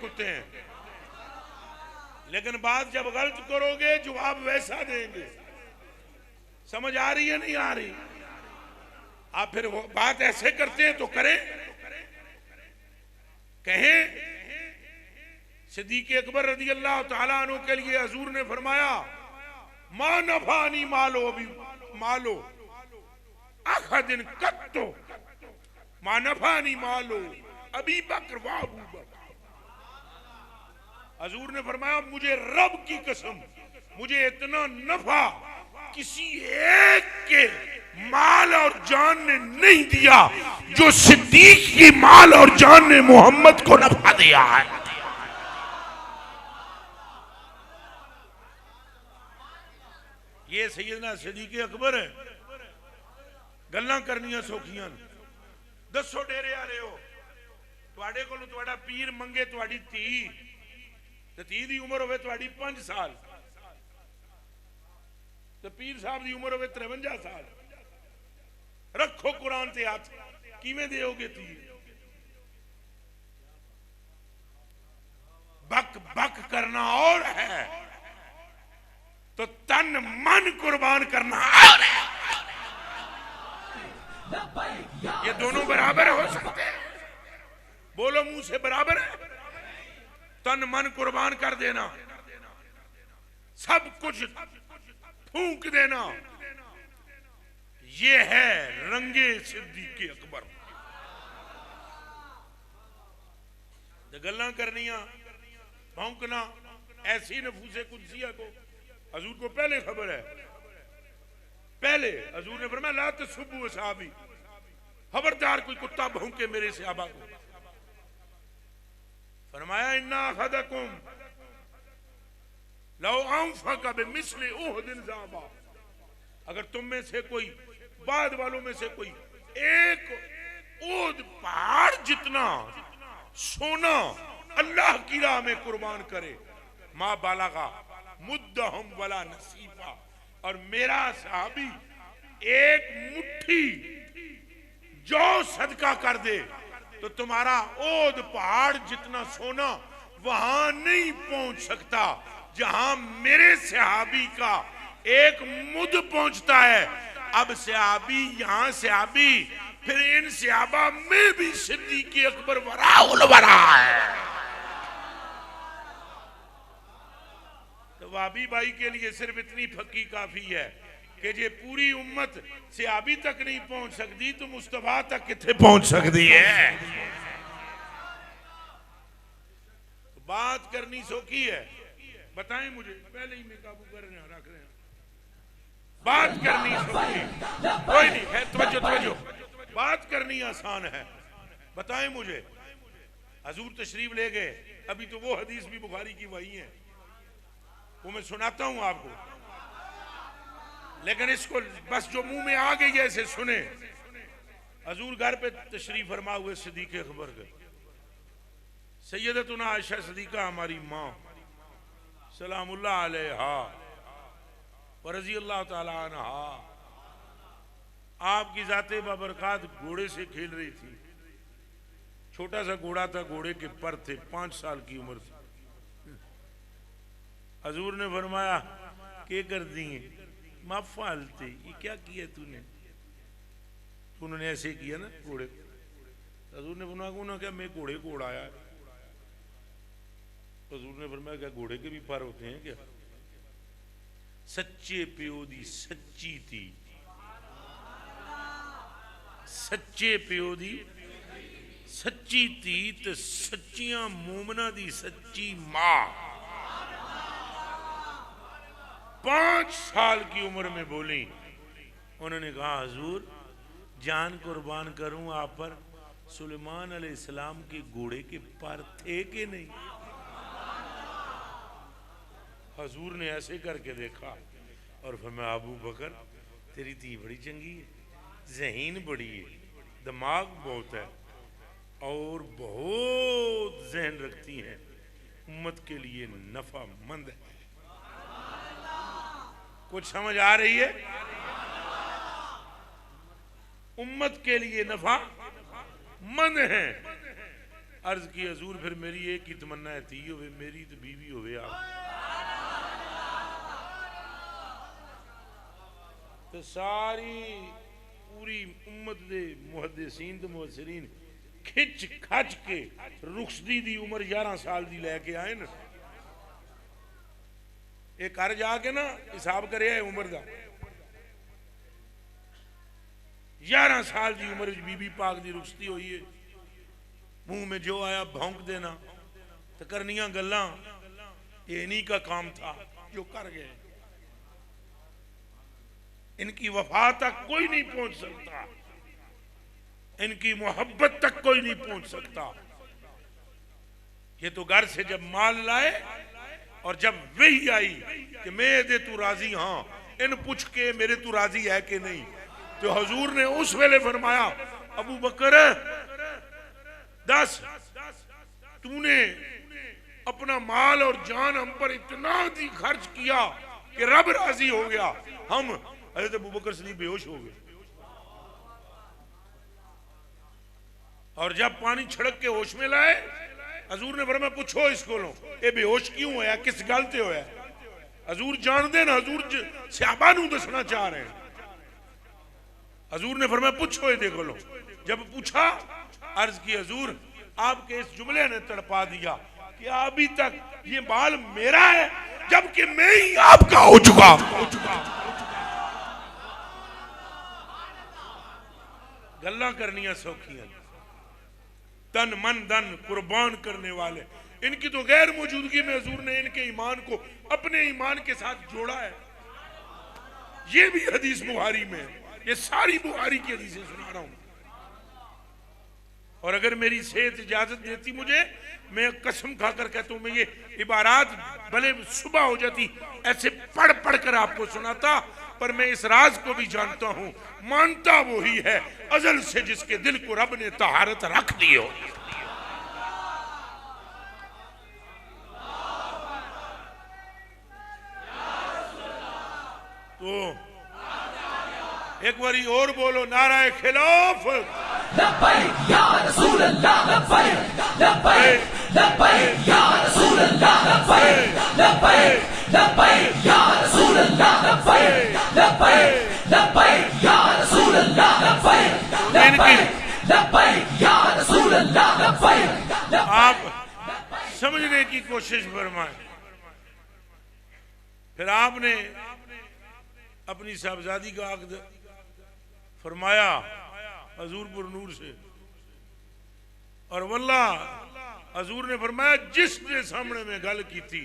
होते हैं, लेकिन बात जब गलत करोगे जवाब वैसा देंगे। समझ आ रही है नहीं आ रही? आप फिर वो बात ऐसे करते हैं तो करें, कहें। सिद्दीक़ अकबर रज़ी अल्लाह ताला अन्हु के लिए हुज़ूर ने फरमाया, मा नफानी मालो अभी मालो अखदिन कत्तो मा नफानी मालो अबी बकर व अबू बकर। हुज़ूर ने फरमाया, मुझे रब की कसम, मुझे इतना नफा किसी एक के माल और जान ने नहीं दिया जो सिद्दीक की माल और जान ने मोहम्मद को नफा दिया है। ये सैयदना सिद्दीक़ अकबर है। गल्लां करनियां सौखियां। दसो डेरे आ रहे हो, तुहाडे कोलों तुहाडा पीर मंगे तुहाडी धी, ते धी दी उम्र होवे तुहाडी 5 साल, तो पीर साहब की उम्र हो 53 साल। रखो कुरान से हाथ, किवें देओगे धी? बक बक करना और है तो तन मन कुर्बान करना और है। ये दोनों बराबर हो सकते हैं? बोलो मुंह से बराबर है? तन मन कुर्बान कर देना, सब कुछ फूंक देना, ये है रंगे सिद्दीक़ अकबर। गल्लां करनियां, भौंकना, ऐसी नफूसे कुदसिया को हुजूर को पहले खबर है। पहले हुजूर ने फरमाया, ला तसुब्बू असहाबी, खबरदार कोई कुत्ता भौंके मेरे सहाबा को। फरमाया, इन्ना अखदकुम लौ अंफका बिमिस्लि उहदिन ज़ाबा, अगर तुम में से कोई, बाद वालों में से कोई एक ओद पहाड़ जितना सोना अल्लाह की राह में कुर्बान करे, माँ बालागा मुद्दहम वला नसीफा, और मेरा सहाबी एक मुट्ठी जो सदका कर दे तो तुम्हारा ओद पहाड़ जितना सोना वहां नहीं पहुंच सकता जहां मेरे सहाबी का एक मुद पहुंचता है। अब सहाबी यहाँ सहाबी, फिर इन सहाबा में भी सिद्दीक़ अकबर वराउल वरा है। तो वाबी भाई के लिए सिर्फ इतनी फक्की काफी है कि ये पूरी उम्मत सहाबी तक नहीं पहुंच सकती तो मुस्तफा तक कितने पहुंच सकती है। तो बात करनी सौखी है, बताएं मुझे, पहले ही मैं काबू कर रहे हैं, रख रहे हैं। बात करनी सौखी, कोई नहीं है, तवज्जो तवज्जो, बात करनी आसान है। बताएं मुझे, हुजूर तशरीफ ले गए, अभी तो वो हदीस भी बुखारी की वही है, वो मैं सुनाता हूं आपको, लेकिन इसको बस जो मुंह में आ गई ऐसे सुने। हुजूर घर पे तशरीफ फरमा हुए सिद्दीक़ अकबर के, सैयदतुना आयशा सिद्दीक़ा हमारी माँ सलामुल्लाह अलैहा व रज़ी अल्लाह ताला अन्हा, आपकी ज़ाते बाबरकात घोड़े से खेल रही थी। छोटा सा घोड़ा था, घोड़े के पर थे, 5 साल की उम्र थी। हुजूर ने फरमाया, क्या कर दिए? माफालते, ये क्या किया तूने? उन्होंने ऐसे किया ना घोड़े को। हुजूर ने फरमाया, क्या मैं घोड़े को उड़ाया है? हुजूर ने फरमाया, क्या घोड़े के भी पर होते हैं क्या? सच्चे प्यो दी सच्ची थी, सच्चे प्यो दी सच्ची थी तो सच्चियां मोमना दी सच्ची मां 5 साल की उम्र में बोली। उन्होंने कहा, हुजूर जान कुर्बान करूं आप पर, सुलेमान अलैहिस्सलाम के घोड़े के पर थे कि नहीं? हुजूर ने ऐसे करके देखा और फरमाया, अबू बकर तेरी धी बड़ी चंगी है, ज़हीन बड़ी है, दिमाग बहुत है और बहुत ज़हन रखती है, उम्मत के लिए नफा मंद है। कुछ समझ आ रही है? उम्मत के लिए नफा मंद है। अर्ज की हजूर फिर मेरी एक ही तमन्ना है थी होवे मेरी तो बीवी होवे आप तो सारी पूरी उम्मत दे मुहद्दिसीन ते मुफस्सिरीन खिच खच के रुखसदी दी उम्र 11 साल दी लैके आए न ये घर जाके ना हिसाब करे उम्र का 11 साल की उम्र बीबी पाक की रुखसती हुई है मुंह में जो आया भौंक देना तो करनिया गल्लां ये इन्हीं का काम था जो कर गए इनकी वफा तक कोई नहीं पहुंच सकता इनकी मोहब्बत तक कोई नहीं पहुंच सकता ये तो घर से जब माल लाए और जब वही आई कि मैं दे तू राजी हाँ इन पूछ के मेरे तू राजी है कि नहीं तो हजूर ने उस वेले फरमाया अबू बकर दस तूने अपना माल और जान हम पर इतना दी खर्च किया कि रब राजी हो गया हम हज़रत अबू बकर सिद्दीक़ बेहोश हो गए और जब पानी छिड़क के होश में लाए हजूर ने फरमाया पूछो इसको लो ये बेहोश क्यों होया किस गल ते होया हजूर जानते ना हजूर सहाबा नूं दसना चाह रहे हैं हजूर ने फरमाया पूछो ये देखो लो जब पूछा अर्ज की हजूर आपके इस जुमले ने तड़पा दिया कि अभी तक ये माल मेरा है जबकि मैं ही आपका हो चुका गल्लां करनियां सौखियां तन मन धन कुर्बान करने वाले इनकी तो गैर मौजूदगी में हजूर ने इनके ईमान को अपने ईमान के साथ जोड़ा है ये भी हदीस बुखारी में है ये सारी बुखारी की हदीसें सुना रहा हूं और अगर मेरी सेहत इजाजत देती मुझे मैं कसम खाकर कहता हूं मैं ये इबारात भले सुबह हो जाती ऐसे पढ़ पढ़ कर आपको सुनाता पर मैं इस राज को भी जानता हूं मानता वही है अजल से जिसके दिल को रब ने तहारत रख दी हो तो एक बारी और बोलो नाराए खिलाफ लब्बैक या रसूल अल्लाह लब्बैक लब्बैक लब्बैक या रसूल अल्लाह लब्बैक लब्बैक लब्बैक या रसूल अल्लाह लब्बैक लब्बैक लब्बैक या रसूल अल्लाह लब्बैक लब्बैक लब्बैक या रसूल अल्लाह लब्बैक आप समझने की कोशिश फरमाएं फिर आपने अपनी साहबजादी का अक़द फरमाया हजूरपुर नूर से और वल्लाह हजूर ने फरमाया जिसके सामने मैं गल की थी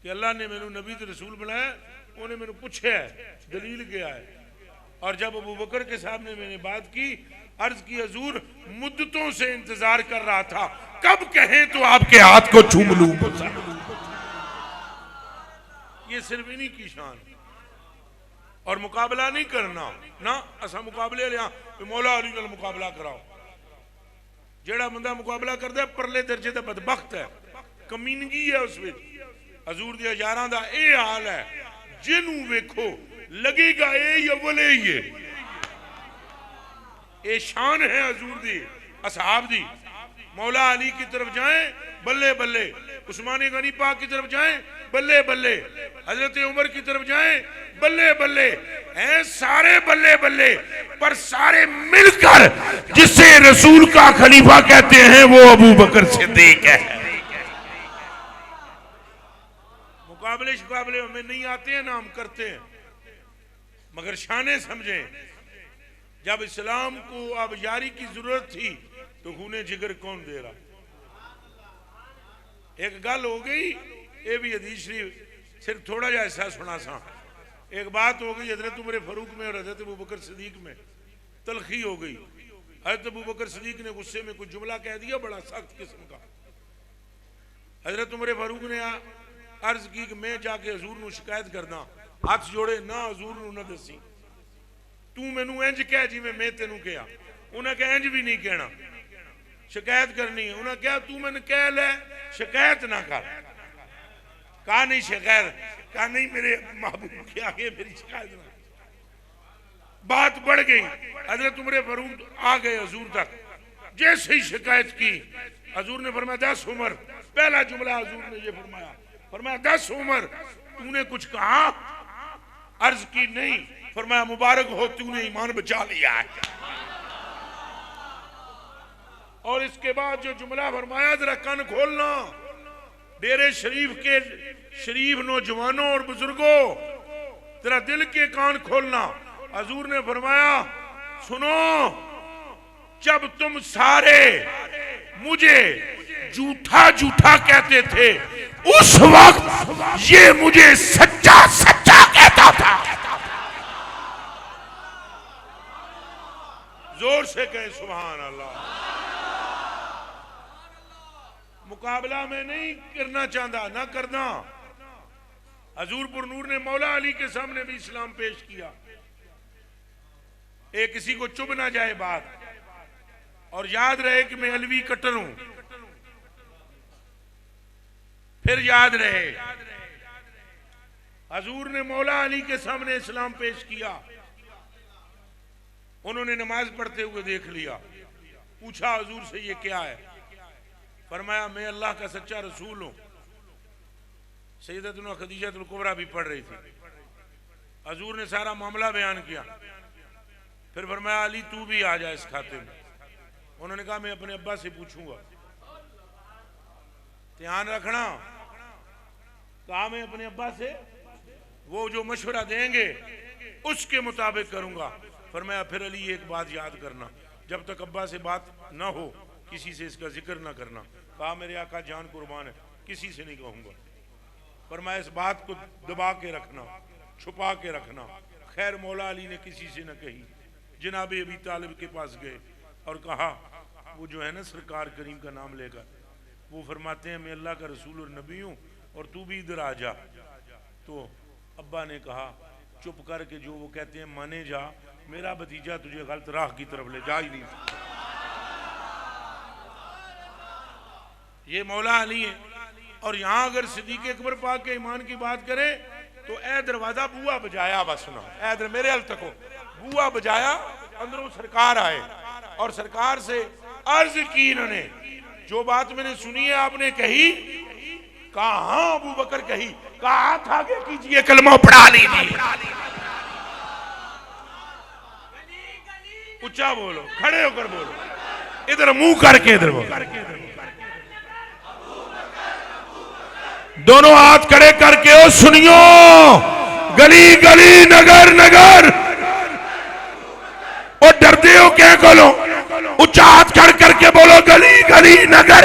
कि अल्लाह ने मैनू नबी ते रसूल बनाया उन्हें मैनू पूछा दलील क्या है और जब अबू बकर के सामने मैंने बात की अर्ज की हजूर मुद्दतों से इंतजार कर रहा था कब कहें तो आपके हाथ को चूम लूं ये सिर्फ इन्हीं की शान और मुकाबला नहीं करना ना असा मुकाबले लिया मौला अली नाल मुकाबला कराओ जेड़ा बंदा मुकाबला करता है परले दर्जे का बदबख्त है कमीनगी है उस विच हजूर दे हज़ारां दा ये हाल है जिन्हों वेखो लगेगा ये अव्वले ही है ये शान है हजूर दी असहाब दी मौला अली की तरफ जाएं बल्ले बल्ले उस्मानी गनी पाक की तरफ जाएं बल्ले बल्ले हजरत उमर की तरफ जाएं बल्ले बल्ले हैं सारे बल्ले बल्ले पर सारे मिलकर जिसे रसूल का खलीफा कहते हैं वो अबू बकर सिद्दीक है मुकाबले शुकाबले हमें नहीं आते हैं ना हम करते हैं मगर शाने समझें जब इस्लाम को अब यारी की जरूरत थी तो खूने जिगर कौन दे रहा एक गल हो गई ये भी हदीस शरीफ सिर्फ थोड़ा जा ऐसा सुना सा एक बात हो गई हजरत उमर फारूक में और हजरत अबू बकर सिद्दीक में तलखी हो गई हजरत अबू बकर सिद्दीक ने गुस्से में कुछ जुमला कह दिया बड़ा सख्त किस्म का हजरत उमर फारूक ने अर्ज की कि मैं जाके हजूर नूं शिकायत करना हाथ जोड़े ना हजूर नूं ना दसी तू मैनू इंज कह जिवें मैं तेनू कहा उन्हें कहा इंज भी नहीं कहना शिकायत करनी है उन्हें कहा तू मैंने कह ले शिकायत ना कर कहा नहीं शिकायत कहा नहीं मेरे महबूब के आगे मेरी शिकायत ना बात बढ़ गई हजरत उमर फारूक आ गए हजूर तक जैसे ही शिकायत की हजूर ने फरमाया 10 उमर, पहला जुमला हजूर ने ये फरमाया 10 उमर तूने कुछ कहा? अर्ज की नहीं। फरमाया मुबारक हो तूने ईमान बचा लिया है। और इसके बाद जो जुमला फरमाया, जरा कान खोलना डेरे शरीफ के शरीफ नौजवानों और बुजुर्गों, जरा दिल के कान खोलना। हजूर ने फरमाया सुनो, जब तुम सारे मुझे झूठा झूठा कहते थे उस वक्त ये मुझे सच्चा सच्चा कहता था। जोर से कहे सुभान अल्लाह। मुकाबला में नहीं करना चाहता, ना करना। हजूर पुर नूर ने मौला अली के सामने भी इस्लाम पेश किया। एक किसी को चुभ ना जाए बात, और याद रहे कि मैं अलवी कट्टर हूं, फिर याद रहे हजूर ने मौला अली के सामने इस्लाम पेश किया। उन्होंने नमाज पढ़ते हुए देख लिया, पूछा हजूर से ये क्या है? फरमाया मैं अल्लाह का सच्चा रसूल हूं। सैयदतुना खदीजतुल कुबरा भी पढ़ रही थी। हजूर ने सारा मामला बयान किया। फिर फरमाया अली तू भी आ जा इस खाते में। उन्होंने कहा मैं अपने अब्बा से पूछूंगा। ध्यान रखना, कहा मैं अपने अब्बा से वो जो मशवरा देंगे उसके मुताबिक करूंगा। फरमाया फिर अली एक बात याद करना, जब तक अब्बा से बात ना हो किसी से इसका जिक्र ना करना। कहा मेरे आका जान कुर्बान है, किसी से नहीं कहूंगा। फरमाया इस बात को दबा के रखना, छुपा के रखना। खैर मौला अली ने किसी से न कही। जनाब अबी तालिब के पास गए और कहा वो जो है ना सरकार करीम का नाम लेकर, वो फरमाते हैं मैं अल्लाह का रसूल और नबी हूँ और तू भी इधर आ जा। तो अब्बा ने कहा चुप करके जो वो कहते हैं माने जा, मेरा भतीजा तुझे गलत राह की तरफ ले जा ही नहीं सकता। ये मौला अली है। और यहाँ अगर सिद्दीक़ अकबर पाक के ईमान की बात करें तो ए दरवाजा बुआ बजाया, बस सुना ए दर मेरे हल तक बुआ बजाया, अंदरों सरकार आए और सरकार से अर्ज की इन्होंने जो बात मैंने सुनी है आपने कही? कहा हाँ अबू बकर कही। कहा हाथ आगे कीजिए, कलमा पढ़ा लीजिए। ऊंचा बोलो, खड़े होकर बोलो, इधर मुंह करके इधर बोलो, दोनों हाथ खड़े करके। ओ सुनियो, गली गली नगर नगर, और डरते हो क्या? बोलो ऊंचा हाथ खड़ करके बोलो, गली गली नगर